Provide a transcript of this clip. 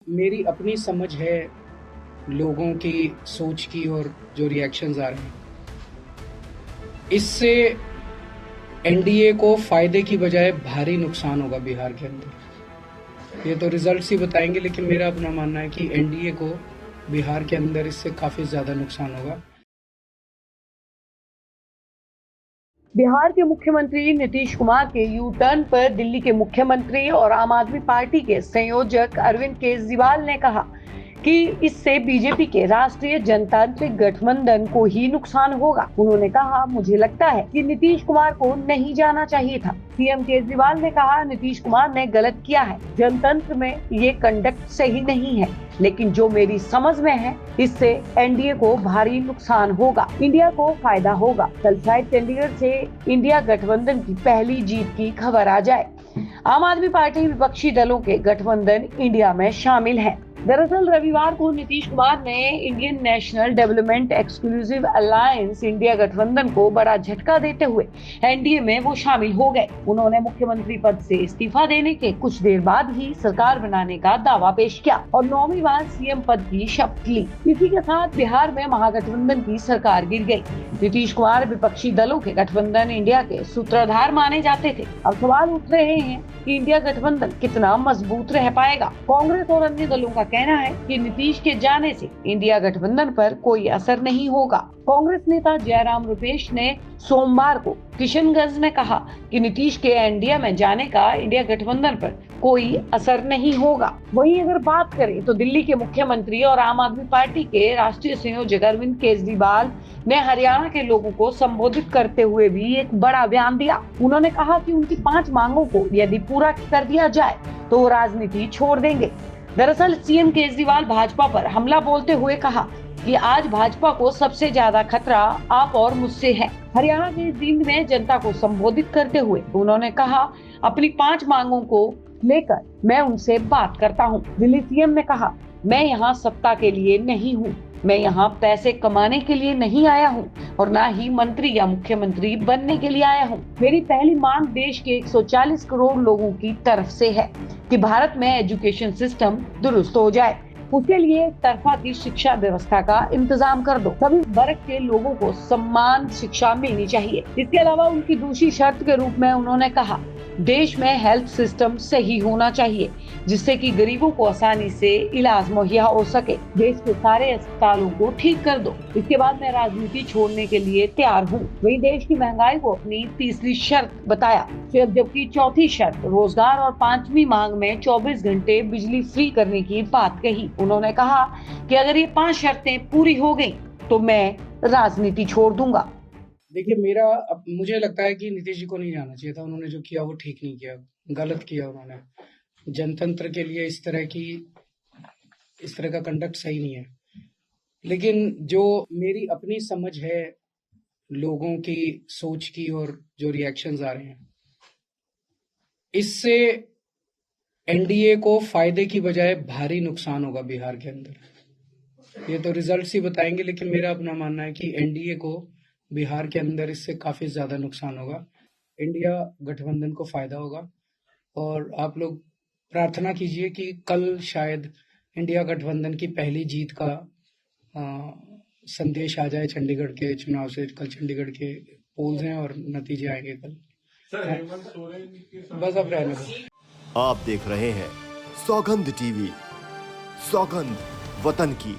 मेरी अपनी समझ है लोगों की सोच की और जो रिएक्शंस आ रहे हैं, इससे एनडीए को फायदे की बजाय भारी नुकसान होगा बिहार के अंदर। ये तो रिजल्ट्स ही बताएंगे, लेकिन मेरा अपना मानना है कि एनडीए को बिहार के अंदर इससे काफी ज्यादा नुकसान होगा। बिहार के मुख्यमंत्री नीतीश कुमार के यू टर्न पर दिल्ली के मुख्यमंत्री और आम आदमी पार्टी के संयोजक अरविंद केजरीवाल ने कहा कि इससे बीजेपी के राष्ट्रीय जनतांत्रिक गठबंधन को ही नुकसान होगा। उन्होंने कहा, मुझे लगता है कि नीतीश कुमार को नहीं जाना चाहिए था। सीएम केजरीवाल ने कहा, नीतीश कुमार ने गलत किया है, जनतंत्र में ये कंडक्ट सही नहीं है, लेकिन जो मेरी समझ में है, इससे एनडीए को भारी नुकसान होगा, इंडिया को फायदा होगा। कल शायद चंडीगढ़ से इंडिया गठबंधन की पहली जीत की खबर आ जाए। आम आदमी पार्टी विपक्षी दलों के गठबंधन इंडिया में शामिल है। दरअसल रविवार को नीतीश कुमार ने Indian national development exclusive alliance India गठबंधन को बड़ा झटका देते हुए एनडीए में वो शामिल हो गए। उन्होंने मुख्यमंत्री पद से इस्तीफा देने के कुछ देर बाद ही सरकार बनाने का दावा पेश किया और 9वीं बार सीएम पद की शपथ ली। इसी के साथ बिहार में महागठबंधन की सरकार गिर गई। नीतीश कुमार विपक्षी दलों के गठबंधन इंडिया के सूत्रधार माने जाते थे। अब सवाल उठ रहे हैं कि इंडिया गठबंधन कितना मजबूत रह पाएगा। कांग्रेस और अन्य दलों का कहना है कि नीतीश के जाने से इंडिया गठबंधन पर कोई असर नहीं होगा। कांग्रेस नेता जयराम रमेश ने सोमवार को किशनगंज में कहा कि नीतीश के एनडीए में जाने का इंडिया गठबंधन पर कोई असर नहीं होगा। वहीं अगर बात करें तो दिल्ली के मुख्यमंत्री और आम आदमी पार्टी के राष्ट्रीय संयोजक अरविंद केजरीवाल ने हरियाणा के लोगों को संबोधित करते हुए भी एक बड़ा बयान दिया। उन्होंने कहा कि उनकी 5 मांगों को यदि पूरा कर दिया जाए तो वो राजनीति छोड़ देंगे। दरअसल सीएम केजरीवाल भाजपा पर हमला बोलते हुए कहा कि आज भाजपा को सबसे ज्यादा खतरा आप और मुझसे है। हरियाणा के जींद में जनता को संबोधित करते हुए उन्होंने कहा, अपनी 5 मांगों को लेकर मैं उनसे बात करता हूं। दिल्ली सीएम ने कहा, मैं यहाँ सत्ता के लिए नहीं हूँ, मैं यहाँ पैसे कमाने के लिए नहीं आया हूँ और ना ही मंत्री या मुख्यमंत्री बनने के लिए आया हूँ। मेरी पहली मांग देश के 140 करोड़ लोगों की तरफ से है कि भारत में एजुकेशन सिस्टम दुरुस्त हो जाए। उसके लिए एक तरफा की शिक्षा व्यवस्था का इंतजाम कर दो। सभी वर्ग के लोगों को समान शिक्षा मिलनी चाहिए। इसके अलावा उनकी दूसरी शर्त के रूप में उन्होंने कहा, देश में हेल्थ सिस्टम सही होना चाहिए जिससे कि गरीबों को आसानी से इलाज मुहैया हो सके। देश के सारे अस्पतालों को ठीक कर दो। इसके बाद मैं राजनीति छोड़ने के लिए तैयार हूँ। वहीं देश की महंगाई को अपनी तीसरी शर्त बताया, जबकि चौथी शर्त रोजगार और 5वीं मांग में 24 घंटे बिजली फ्री करने की बात कही। उन्होंने कहा कि अगर ये 5 शर्तें पूरी हो गई तो मैं राजनीति छोड़ दूंगा। देखिए, मुझे लगता है कि नीतीश जी को नहीं जाना चाहिए था। उन्होंने जो किया वो ठीक नहीं किया, गलत किया उन्होंने। जनतंत्र के लिए इस तरह का कंडक्ट सही नहीं है। लेकिन जो मेरी अपनी समझ है लोगों की सोच की और जो रिएक्शंस आ रहे हैं, इससे एनडीए को फायदे की बजाय भारी नुकसान होगा बिहार के अंदर। ये तो रिजल्ट्स ही बताएंगे, लेकिन मेरा अपना मानना है कि एनडीए को बिहार के अंदर इससे काफी ज्यादा नुकसान होगा। इंडिया गठबंधन को फायदा होगा और आप लोग प्रार्थना कीजिए कि कल शायद इंडिया गठबंधन की पहली जीत का संदेश आ जाए चंडीगढ़ के चुनाव से। कल चंडीगढ़ के पोल्स हैं और नतीजे आएंगे कल। बस अब रहने दो। आप देख रहे हैं सौगंध टीवी, सौगंध वतन की।